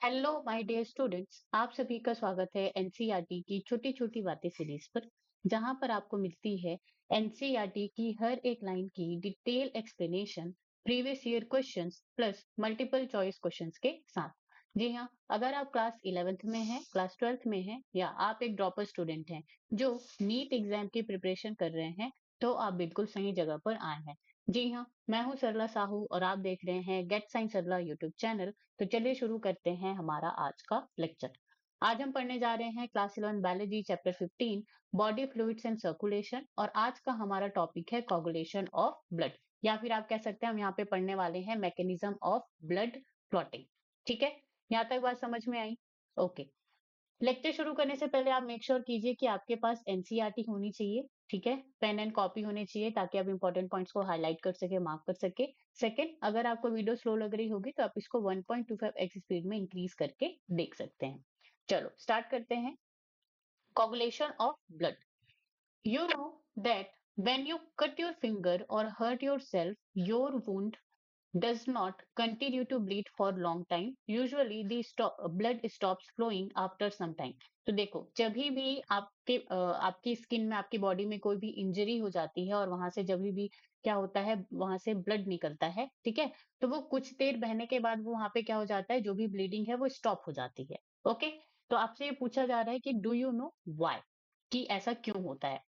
Hello my dear students, आप सभी का स्वागत है एनसीईआरटी की छोटी छोटी बातें सीरीज पर, जहां पर आपको मिलती है एनसीईआरटी की हर एक लाइन की detail explanation, previous year questions plus multiple choice questions के साथ। जी हाँ, अगर आप क्लास 11th में हैं, क्लास 12th में हैं या आप एक ड्रॉपर स्टूडेंट हैं जो नीट एग्जाम की प्रिपरेशन कर रहे हैं, तो आप बिल्कुल सही जगह पर आए हैं। जी हाँ, मैं हूँ सरला साहू और आप देख रहे हैं गेट साइंस सरला यूट्यूब चैनल। तो चलिए शुरू करते हैं हमारा आज का लेक्चर। आज हम पढ़ने जा रहे हैं class 11 biology chapter 15 body fluids and circulation, और आज का हमारा टॉपिक है कोगुलेशन ऑफ ब्लड, या फिर आप कह सकते हैं हम यहाँ पे पढ़ने वाले हैं मैकेनिज्म ऑफ ब्लड क्लॉटिंग। ठीक है, यहाँ तक बात समझ में आई? ओके। लेक्चर शुरू करने से पहले आप मेक श्योर कीजिए कि आपके पास एनसीईआरटी होनी चाहिए। ठीक है, पेन एंड कॉपी होनी चाहिए ताकि आप इंपॉर्टेंट पॉइंट्स को हाईलाइट कर सके, मार्क कर सके। सेकंड, अगर आपको वीडियो स्लो लग रही होगी तो आप इसको 1.25 एक्स स्पीड में इंक्रीज करके देख सकते हैं। चलो स्टार्ट करते हैं। Coagulation of blood. You know that when you cut your finger or hurt yourself, your wound does not continue to bleed for long time. Usually the blood stops flowing after some time. तो देखो, जब भी आपकी skin में, आपकी body में कोई भी इंजरी हो जाती है और वहां से जब भी क्या होता है, वहां से ब्लड निकलता है, ठीक है, तो वो कुछ देर बहने के बाद वो वहां पे क्या हो जाता है, जो भी ब्लीडिंग है वो स्टॉप हो जाती है। ओके, तो आपसे ये पूछा जा रहा है कि डू यू नो व्हाई, कि ऐसा क्यों होता है।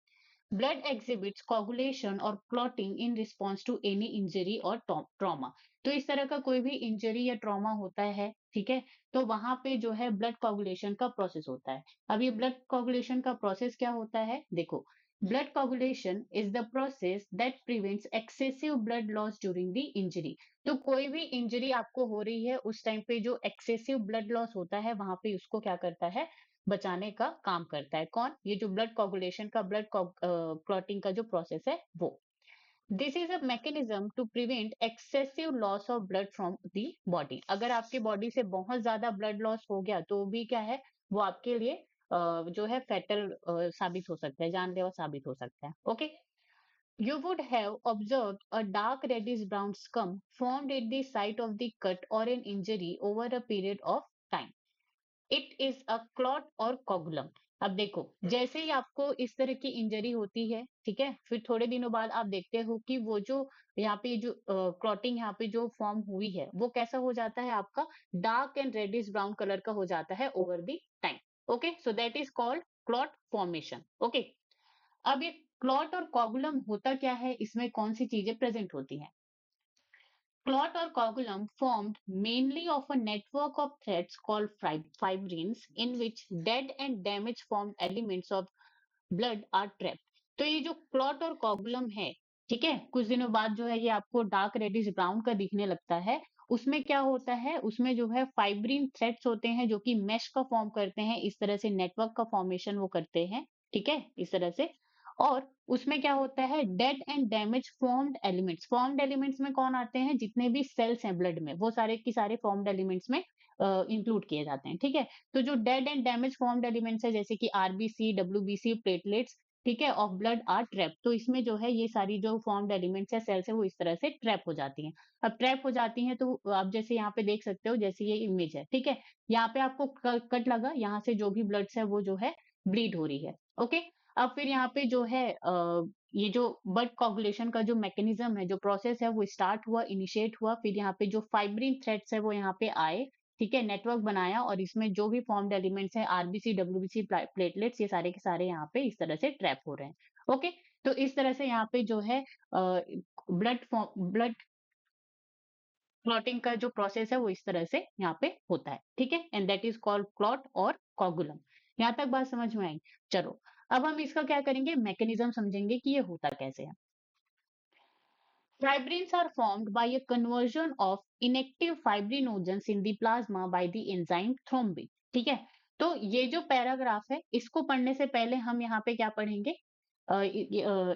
Blood exhibits coagulation or clotting in response to any injury or trauma. तो इस तरह का कोई भी इंजरी या ट्रॉमा होता है, ठीक है, तो वहां पे जो है ब्लड कोगुलेशन का प्रोसेस होता है। अब ये ब्लड कोगुलेशन का प्रोसेस क्या होता है, देखो, blood coagulation is the process that prevents excessive blood loss during the injury. तो कोई भी इंजरी आपको हो रही है उस टाइम पे जो एक्सेसिव ब्लड लॉस होता है, वहां पे उसको क्या करता है, बचाने का काम करता है। कौन? ये जो ब्लड कोगुलेशन का, ब्लड क्लॉटिंग का जो प्रोसेस है वो। This is a mechanism to prevent excessive loss of blood from the body. अगर आपकी बॉडी से बहुत ज्यादा ब्लड लॉस हो गया तो भी क्या है, वो आपके लिए जो है फेटल साबित हो सकता है, जानलेवा साबित हो सकता है। Okay, you would have observed a dark reddish brown scum formed at the site of the cut or an injury over a period of time. It is a clot और कोगुलम। अब देखो, जैसे ही आपको इस तरह की इंजरी होती है, ठीक है, फिर थोड़े दिनों बाद आप देखते हो कि वो जो यहाँ पे जो क्लॉटिंग यहाँ पे जो फॉर्म हुई है वो कैसा हो जाता है, आपका dark and reddish brown colour का हो जाता है over the time. Okay, so that is called clot formation. Okay, अब ये क्लॉट और कोगुलम होता क्या है, इसमें कौन सी चीजें प्रेजेंट होती हैं। Clot or coagulum formed mainly of a network of threads called fibrins in which dead and damaged formed elements of blood are trapped. तो ये जो क्लॉट और कोगुलम है, ठीक है, कुछ दिनों बाद जो है ये आपको डार्क रेडिश ब्राउन का दिखने लगता है। उसमें क्या होता है, उसमें जो है फाइब्रिन थ्रेड्स होते हैं जो कि मेश का फॉर्म करते हैं, इस तरह से नेटवर्क का फॉर्मेशन वो करते हैं, ठीक है, इस तरह से। और उसमें क्या होता है, dead and damage formed elements में कौन आते हैं, जितने भी सेल्स हैं ब्लड में वो सारे की सारे फॉर्म्ड एलिमेंट्स में इंक्लूड किए जाते हैं। ठीक है, तो जो dead and damage formed elements है जैसे कि आरबीसी, डब्ल्यूबीसी, प्लेटलेट्स, ठीक है, ऑफ ब्लड आर ट्रैप। तो इसमें जो है ये सारी जो फॉर्म्ड एलिमेंट्स है, सेल्स है, वो इस तरह से ट्रैप हो जाती हैं। अब ट्रैप हो जाती हैं तो आप जैसे यहाँ पे देख सकते हो, जैसे ये इमेज है, ठीक है, यहाँ पे आपको कट लगा, यहाँ से जो भी ब्लड है वो जो है ब्लीड हो रही है। ओके, अब फिर यहाँ पे जो है ये जो ब्लड कोगुलेशन का जो मैकेनिज्म है, जो प्रोसेस है, वो स्टार्ट हुआ, इनिशिएट हुआ। फिर यहाँ पे जो फाइब्रिन थ्रेड्स है वो यहाँ पे आए, ठीक है, नेटवर्क बनाया, और इसमें जो भी फॉर्म्ड एलिमेंट्स हैं, आरबीसी, डब्ल्यूबीसी, प्लेटलेट्स, ये सारे के सारे यहाँ पे इस तरह से ट्रैप हो रहे हैं। ओके, तो इस तरह से यहाँ पे जो है ब्लड क्लॉटिंग का जो प्रोसेस है वो इस तरह से यहाँ पे होता है। ठीक है, and that is called clot और कोगुलम। यहाँ तक बात समझ में आई? चलो, अब हम इसका क्या करेंगे, मैकेनिज्म समझेंगे कि ये होता कैसे है। Fibrins are formed by a conversion of inactive fibrinogens in the plasma by the enzyme thrombin। ठीक है, तो ये जो पैराग्राफ है इसको पढ़ने से पहले हम यहाँ पे क्या पढ़ेंगे,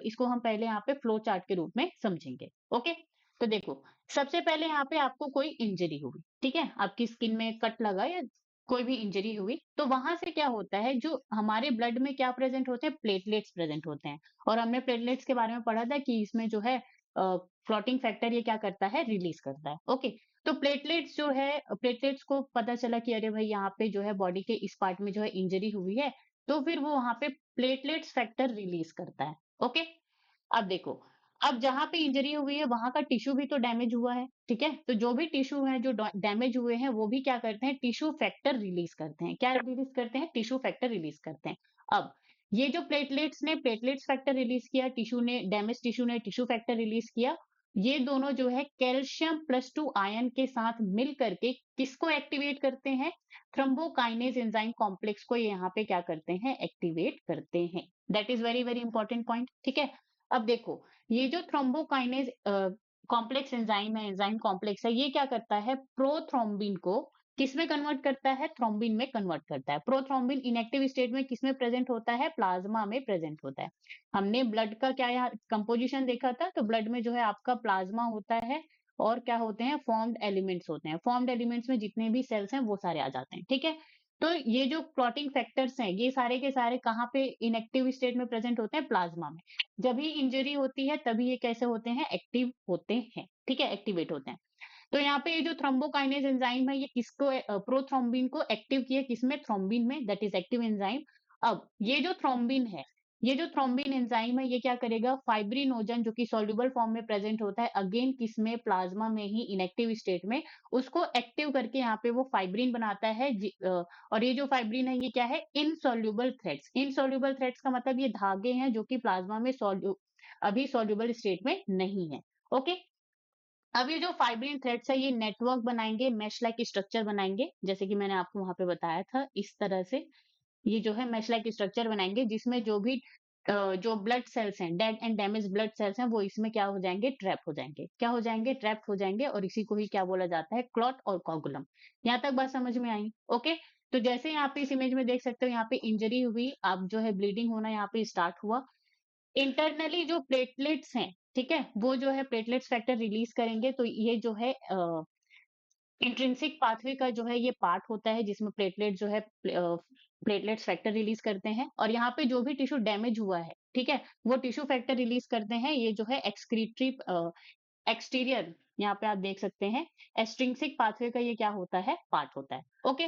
इसको हम पहले यहाँ पे फ्लो चार्ट के रूप में समझेंगे। ओके, तो देखो, सबसे पहले यहाँ पे आपको कोई इंजरी हुई, ठीक है, आपकी स्किन में कट लगा या कोई भी इंजरी हुई, तो वहां से क्या होता है, जो हमारे ब्लड में क्या प्रेजेंट होते हैं, प्लेटलेट्स प्रेजेंट होते हैं। और हमने प्लेटलेट्स के बारे में पढ़ा था कि इसमें जो है क्लॉटिंग फैक्टर ये क्या करता है, रिलीज करता है। ओके, तो प्लेटलेट्स जो है, प्लेटलेट्स को पता चला कि अरे भाई यहाँ पे जो है बॉडी के इस पार्ट में जो है इंजरी हुई है, तो फिर वो वहां पे प्लेटलेट्स फैक्टर रिलीज करता है। ओके, अब देखो, अब जहां पे इंजरी हुई है वहां का टिश्यू भी तो डैमेज हुआ है, ठीक है, तो जो भी टिश्यू है जो डैमेज हुए हैं वो भी क्या करते हैं, टिश्यू फैक्टर रिलीज करते हैं। क्या रिलीज करते हैं, टिश्यू फैक्टर रिलीज करते हैं। अब ये जो प्लेटलेट्स ने प्लेटलेट्स फैक्टर रिलीज किया, टिश्यू ने, डैमेज टिश्यू ने टिश्यू फैक्टर रिलीज किया, ये दोनों जो है कैल्शियम+2 आयन के साथ मिल करके किसको एक्टिवेट करते हैं, थ्रोम्बोकाइनेज एंजाइम कॉम्प्लेक्स को ये यहाँ पे क्या करते हैं, एक्टिवेट करते हैं। That is very very important point, ठीक है। अब देखो, ये जो थ्रोम्बोकाइनेज कॉम्प्लेक्स एंजाइम है, एंजाइम कॉम्प्लेक्स है, ये क्या करता है, प्रोथ्रोम्बिन को किसमें कन्वर्ट करता है, थ्रोम्बिन में कन्वर्ट करता है। प्रोथ्रोम्बिन इनएक्टिव स्टेट में किसमें प्रेजेंट होता है, प्लाज्मा में प्रेजेंट होता है। हमने ब्लड का क्या यहाँ कंपोजिशन देखा था, तो ब्लड में जो है आपका प्लाज्मा होता है और क्या होते हैं, फॉर्म्ड एलिमेंट्स होते हैं। फॉर्म्ड एलिमेंट्स में जितने भी सेल्स हैं वो सारे आ जाते हैं, ठीक है। तो ये जो क्लॉटिंग फैक्टर्स हैं ये सारे के सारे कहाँ पे इनएक्टिव स्टेट में प्रेजेंट होते हैं, प्लाज्मा में। जब भी इंजरी होती है तभी ये कैसे होते हैं, एक्टिव होते हैं, ठीक है, एक्टिवेट होते हैं। तो यहाँ पे ये जो थ्रोम्बोकाइनेज एंजाइम है ये किसको, प्रोथ्रोम्बिन को एक्टिव किया, किसमें, थ्रोम्बिन में, दैट इज एक्टिव एंजाइम। अब ये जो थ्रोम्बिन है, ये जो थ्रोम्बिन एंजाइम है ये क्या करेगा, फाइब्रिनोजन जो कि सॉल्युबल फॉर्म में प्रेजेंट होता है, अगेन किसमें, प्लाज्मा में ही, इनएक्टिव स्टेट में, उसको एक्टिव करके यहाँ पे वो फाइब्रिन बनाता है। और ये जो फाइब्रिन है ये क्या है, इनसॉल्युबल थ्रेड्स। इनसॉल्युबल थ्रेड्स का मतलब ये धागे हैं जो कि प्लाज्मा में अभी सॉल्युबल स्टेट में नहीं है। ओके, अब ये जो फाइब्रिन थ्रेड्स है ये नेटवर्क बनाएंगे, मैश लाइक स्ट्रक्चर बनाएंगे, जैसे कि मैंने आपको वहां पे बताया था, इस तरह से ये जो है मैश लाइक स्ट्रक्चर बनाएंगे, जिसमें जो भी जो ब्लड सेल्स हैं, dead and damage blood cells हैं, वो इसमें क्या हो जाएंगे, ट्रैप हो जाएंगे। क्या हो जाएंगे, ट्रैप हो जाएंगे, और इसी को ही क्या बोला जाता है, क्लॉट और कोगुलम। यहाँ तक बात समझ में आई? ओके, तो जैसे यहाँ पे इस इमेज में देख सकते हो, यहाँ पे इंजरी हुई, अब जो है ब्लीडिंग होना यहाँ पे स्टार्ट हुआ। इंटरनली जो प्लेटलेट्स हैं, ठीक है, वो जो है प्लेटलेट्स फैक्टर रिलीज करेंगे, तो ये जो है इंट्रिंसिक पाथवे का जो है ये पार्ट होता है जिसमें प्लेटलेट जो है प्लेटलेट्स फैक्टर रिलीज करते हैं, और यहाँ पे जो भी टिश्यू डैमेज हुआ है, ठीक है, वो टिश्यू फैक्टर रिलीज करते हैं। ये जो है एक्सक्रीटरी एक्सटीरियर, यहाँ पे आप देख सकते हैं, एक्सट्रिंसिक पाथवे का ये क्या होता है, पार्ट होता है। ओके,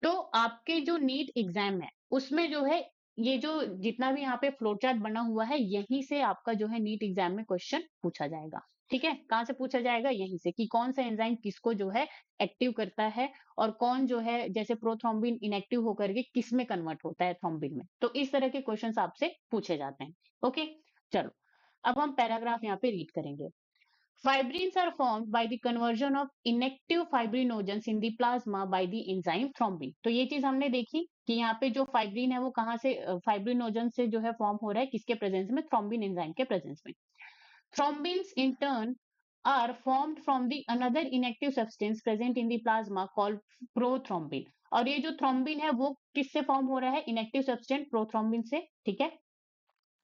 तो आपके जो नीट एग्जाम है उसमें जो है ये जो जितना भी यहाँ पे फ्लो चार्ट बना हुआ है, यहीं से आपका जो है नीट एग्जाम में क्वेश्चन पूछा जाएगा। ठीक है, कहाँ से पूछा जाएगा, यहीं से, कि कौन सा एंजाइम किसको जो है एक्टिव करता है, और कौन जो है जैसे प्रोथ्रोम्बिन इनएक्टिव होकर के किस में कन्वर्ट होता है, थ्रोम्बिन में। तो इस तरह के क्वेश्चन आपसे पूछे जाते हैं। ओके, चलो अब हम पैराग्राफ यहाँ पे रीड करेंगे। Fibrins are formed by the conversion of inactive fibrinogens in the plasma by the enzyme thrombin। तो ये चीज हमने देखी कि यहाँ पे जो फाइब्रिन है वो कहाँ से, फाइब्रिनोजन से जो है फॉर्म हो रहा है, किसके प्रेजेंस में, थ्रोम्बिन एंजाइम के प्रेजेंस में। Thrombins in turn are formed from the another inactive substance present in the plasma called prothrombin। और ये जो थ्रोम्बिन है वो किससे फॉर्म हो रहा है, इनएक्टिव सब्सटेंस प्रोथ्रोम्बिन से, ठीक है।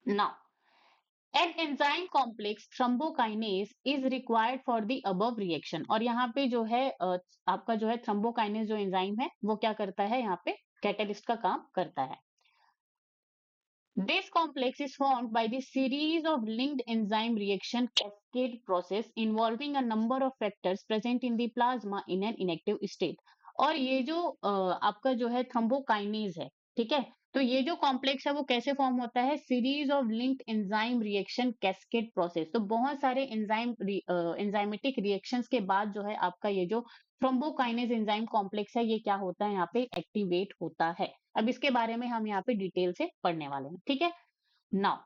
Now An enzyme complex thrombokinase is required for the above reaction। और यहाँ पे जो है आपका जो है थ्रोम्बोकाइनेज जो एंजाइम है वो क्या करता है, यहाँ पे कैटलिस्ट का काम करता है। This complex is formed by the series of linked enzyme reaction cascade process involving a number of factors present in the plasma in an inactive state। और ये जो आपका जो है थ्रोम्बोकाइनेज है, ठीक है, तो ये जो कॉम्प्लेक्स है वो कैसे फॉर्म होता है, series of linked enzyme reaction cascade process. तो बहुत सारे एंजाइमेटिक रिएक्शंस के बाद जो है आपका ये जो थ्रोम्बोकाइनेज एंजाइम कॉम्प्लेक्स है ये क्या होता है, यहाँ पे एक्टिवेट होता है। अब इसके बारे में हम यहाँ पे डिटेल से पढ़ने वाले हैं, ठीक है। Now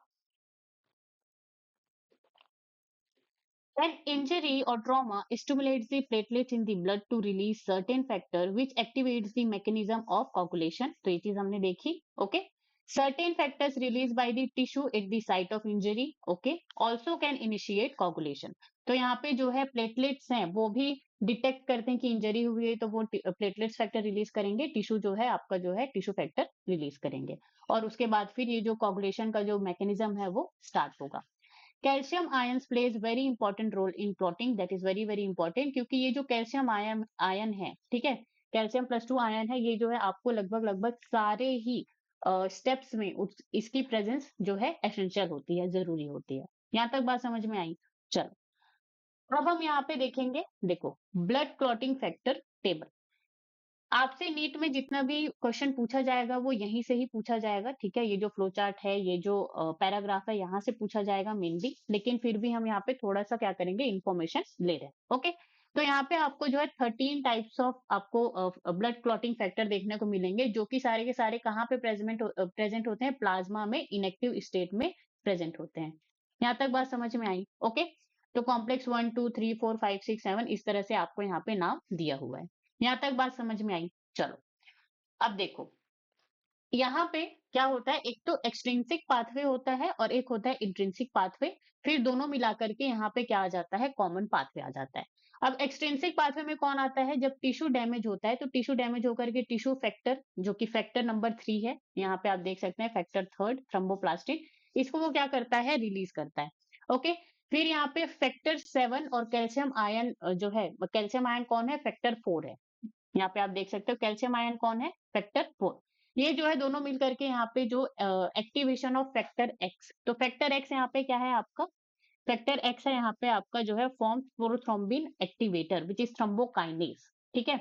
an injury or trauma stimulates the platelets in the blood to release certain factor which activates the mechanism of coagulation। तो ये चीज हमने देखी। Okay, certain factors released by the tissue at the site of injury, okay, also can initiate coagulation। तो यहाँ पे जो है प्लेटलेट्स हैं वो भी डिटेक्ट करते हैं कि इंजरी हुई है, तो वो प्लेटलेट्स फैक्टर रिलीज करेंगे, टिश्यू जो है आपका जो है टिश्यू फैक्टर रिलीज करेंगे, और उसके बाद फिर ये जो कोगुलेशन का जो मैकेनिज्म है वो स्टार्ट होगा। Calcium ions plays very important role in clotting, that is very very important, क्योंकि ये जो कैल्शियम आयन आयन है, ठीक है, कैल्शियम+2 आयन है, ये जो है आपको लगभग लगभग सारे ही स्टेप्स में इसकी प्रेजेंस जो है एसेंशियल होती है, जरूरी होती है। यहाँ तक बात समझ में आई? चलो अब हम यहाँ पे देखेंगे, देखो ब्लड क्लॉटिंग फैक्टर टेबल। आपसे नीट में जितना भी क्वेश्चन पूछा जाएगा वो यहीं से ही पूछा जाएगा, ठीक है। ये जो फ्लो चार्ट है, ये जो पैराग्राफ है, यहाँ से पूछा जाएगा मेनली, लेकिन फिर भी हम यहाँ पे थोड़ा सा क्या करेंगे, इन्फॉर्मेशन ले रहे हैं। ओके, तो यहाँ पे आपको जो है 13 टाइप्स ऑफ आपको ब्लड क्लॉटिंग फैक्टर देखने को मिलेंगे, जो कि सारे के सारे कहाँ पे प्रेजेंट होते हैं, प्लाज्मा में इनएक्टिव स्टेट में प्रेजेंट होते हैं। यहाँ तक बात समझ में आई? ओके, तो कॉम्प्लेक्स 1 2 3 4 5 6 7 इस तरह से आपको यहाँ पे नाम दिया हुआ है। यहाँ तक बात समझ में आई? चलो, अब देखो यहाँ पे क्या होता है, एक तो एक्सट्रिंसिक पाथवे होता है और एक होता है इंट्रिंसिक पाथवे। फिर दोनों मिलाकर के यहाँ पे क्या आ जाता है, कॉमन पाथवे आ जाता है। अब एक्सट्रिंसिक पाथवे में कौन आता है, जब टिश्यू डैमेज होता है, तो टिश्यू डैमेज होकर के टिश्यू फैक्टर, जो कि फैक्टर नंबर 3 है, यहाँ पे आप देख सकते हैं फैक्टर 3 थ्रोम्बोप्लास्टिन, इसको वो क्या करता है, रिलीज करता है। ओके, फिर यहाँ पे फैक्टर 7 और कैल्शियम आयन जो है, कैल्शियम आयन कौन है, फैक्टर 4 है। यहाँ पे आप देख सकते हो कैल्शियम आयन कौन है, फैक्टर 4। ये जो है दोनों मिलकर के यहाँ पे जो एक्टिवेशन ऑफ फैक्टर एक्स, तो फैक्टर एक्स यहाँ पे क्या है आपका, फैक्टर एक्स है यहाँ पे आपका जो है form prothrombin activator which is thrombokinase, ठीक है।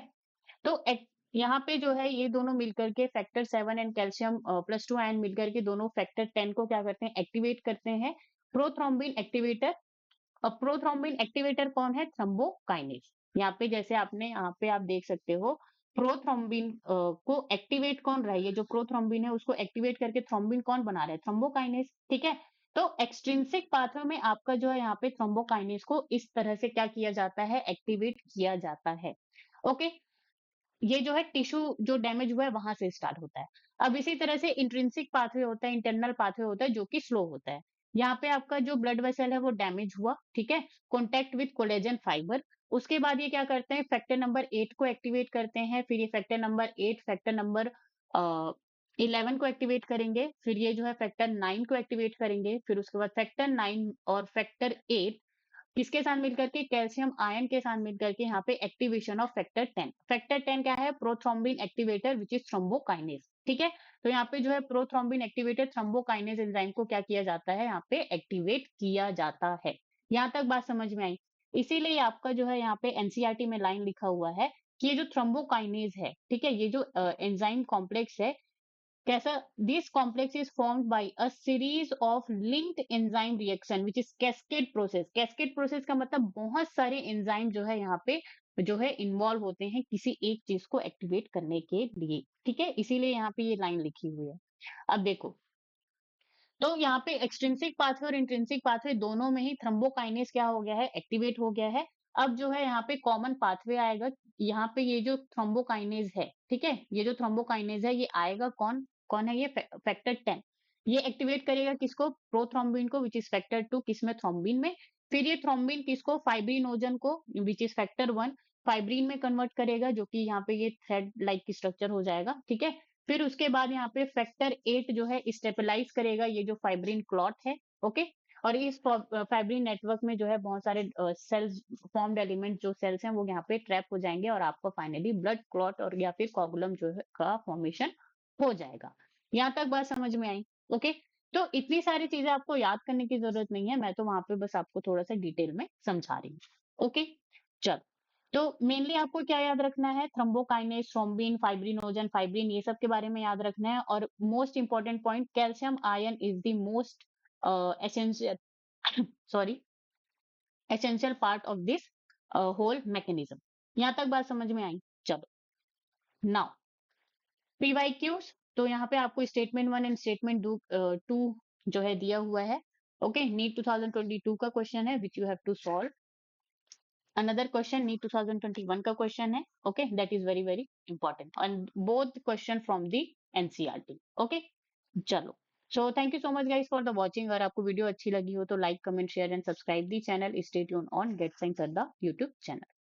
तो यहाँ पे जो है ये दोनों मिलकर के फैक्टर 7 एंड कैल्शियम +2 आयन मिलकर के दोनों फैक्टर 10 को क्या करते हैं, एक्टिवेट करते हैं, प्रोथ्रोम्बिन एक्टिवेटर। अब प्रोथ्रोम्बिन एक्टिवेटर कौन है, थ्रोम्बोकाइनेज। यहाँ पे जैसे आपने यहाँ पे आप देख सकते हो, प्रोथ्रोम्बिन को एक्टिवेट कौन रहा है, ये जो प्रोथ्रोम्बिन है उसको एक्टिवेट करके थ्रोम्बिन कौन बना रहा है, थ्रोम्बोकाइनेज, ठीक है। तो एक्सट्रिंसिक पाथवे में आपका जो है यहाँ पे थ्रोम्बोकाइनेज को इस तरह से क्या किया जाता है, एक्टिवेट किया जाता है। ओके, ये जो है टिश्यू जो डैमेज हुआ है वहां से स्टार्ट होता है। अब इसी तरह से इंट्रिंसिक पाथवे होता है, इंटरनल पाथवे होता है, जो कि स्लो होता है। यहाँ पे आपका जो ब्लड वेसल है वो डैमेज हुआ, ठीक है, कॉन्टेक्ट विथ कोलेजन फाइबर। उसके बाद ये क्या करते हैं, फैक्टर नंबर 8 को एक्टिवेट करते हैं, फिर ये फैक्टर नंबर 8 फैक्टर नंबर 11 को एक्टिवेट करेंगे, फिर ये जो है फैक्टर 9 को एक्टिवेट करेंगे, फिर उसके बाद फैक्टर 9 और फैक्टर 8 किसके साथ मिलकर के, कैल्शियम आयन के साथ मिलकर के यहाँ पे एक्टिवेशन ऑफ फैक्टर 10। फैक्टर 10 क्या है, prothrombin activator which is thrombokinase, ठीक है। तो यहाँ पे जो है प्रोथ्रोम्बिन एक्टिवेटर थ्रोम्बोकाइनेज एंजाइम को क्या किया जाता है, यहाँ पे एक्टिवेट किया जाता है। यहाँ तक बात समझ में आई? इसीलिए आपका जो है यहाँ पे एनसीईआरटी में लाइन लिखा हुआ है कि ये जो थ्रोम्बोकाइनेज है, ठीक है, ये जो एंजाइम कॉम्प्लेक्स है, कैसा, this complex is formed by a series of linked enzyme reaction which is cascade process. Cascade process का मतलब बहुत सारे एंजाइम जो है यहाँ पे जो है इन्वॉल्व होते हैं किसी एक चीज को एक्टिवेट करने के लिए, ठीक है, इसीलिए यहाँ पे ये लाइन लिखी हुई है। अब देखो, तो यहाँ पे एक्सट्रिंसिक पाथवे और इंट्रिंसिक पाथवे दोनों में ही थ्रोम्बोकाइनेज क्या हो गया है, एक्टिवेट हो गया है। अब जो है यहाँ पे कॉमन पाथवे आएगा, यहाँ पे ये जो थ्रोम्बोकाइनेज है, ठीक है, ये जो थ्रोम्बोकाइनेज है ये आएगा कौन, कौन है ये, फैक्टर 10। ये एक्टिवेट करेगा किसको, प्रोथ्रोम्बिन को विच इज फैक्टर 2, किसमें, थ्रोम्बिन में। फिर ये थ्रोम्बिन किसको, फाइब्रिनोजन को विच इज फैक्टर 1, फाइब्रिन में कन्वर्ट करेगा, जो कि यहाँ पे ये थ्रेड लाइक स्ट्रक्चर हो जाएगा, ठीक है। फिर उसके बाद यहाँ पे फैक्टर 8 जो है स्टेबलाइज करेगा ये जो फाइब्रिन क्लॉट है, ओके। और इस फाइब्रिन नेटवर्क में जो है बहुत सारे सेल्स, फॉर्म्ड एलिमेंट जो सेल्स हैं वो यहाँ पे ट्रैप हो जाएंगे और आपको फाइनली ब्लड क्लॉट और या फिर कोगुलम जो है का फॉर्मेशन हो जाएगा। यहाँ तक बात समझ में आई? ओके, तो इतनी सारी चीजें आपको याद करने की जरूरत नहीं है, मैं तो वहां पे बस आपको थोड़ा सा डिटेल में समझा रही हूँ। ओके, चलो, तो मेनली आपको क्या याद रखना है, थ्रोम्बोकाइनेज, थ्रोम्बिन, फाइब्रिनोजन, फाइब्रिन, ये सब के बारे में याद रखना है। और most important point, calcium ion is the most essential sorry essential part of this whole mechanism. यहाँ तक बात समझ में आई? चलो, नाउ पीवाईक्यूज, तो यहाँ पे आपको स्टेटमेंट 1 एंड स्टेटमेंट 2 जो है दिया हुआ है। ओके, नीट 2022 का क्वेश्चन है which you have to solve. Another question, NEET 2021 का क्वेश्चन है, okay, that is very very important and both question from the NCERT, okay। चलो, so thank you so much guys for the watching। अगर आपको video अच्छी लगी हो तो like comment share and subscribe the channel, stay tune on get science at the YouTube channel.